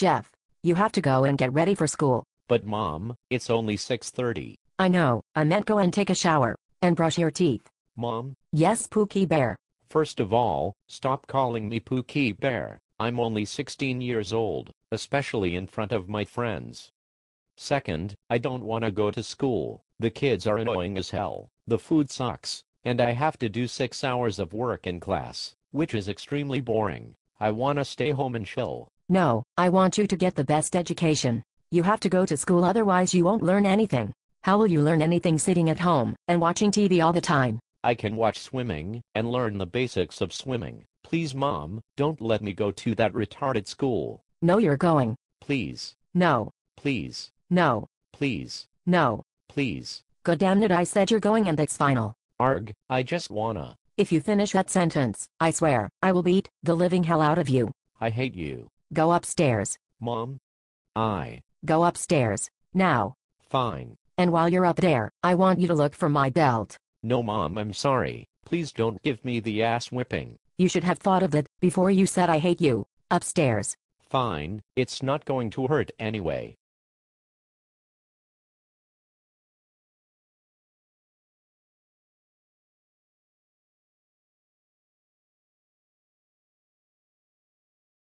Jeff, you have to go and get ready for school. But Mom, it's only 6:30. I know, I meant go and take a shower and brush your teeth. Mom? Yes, Pookie Bear. First of all, stop calling me Pookie Bear. I'm only 16 years old, especially in front of my friends. Second, I don't want to go to school. The kids are annoying as hell, the food sucks, and I have to do 6 hours of work in class, which is extremely boring. I want to stay home and chill. No, I want you to get the best education. You have to go to school, otherwise you won't learn anything. How will you learn anything sitting at home and watching TV all the time? I can watch swimming and learn the basics of swimming. Please, Mom, don't let me go to that retarded school. No, you're going. Please. No. Please. No. Please. No. Please. God damn it, I said you're going and that's final. Arg, I just wanna. If you finish that sentence, I swear, I will beat the living hell out of you. I hate you. Go upstairs. Mom? Go upstairs. Now. Fine. And while you're up there, I want you to look for my belt. No, Mom, I'm sorry. Please don't give me the ass whipping. You should have thought of it before you said I hate you. Upstairs. Fine, it's not going to hurt anyway.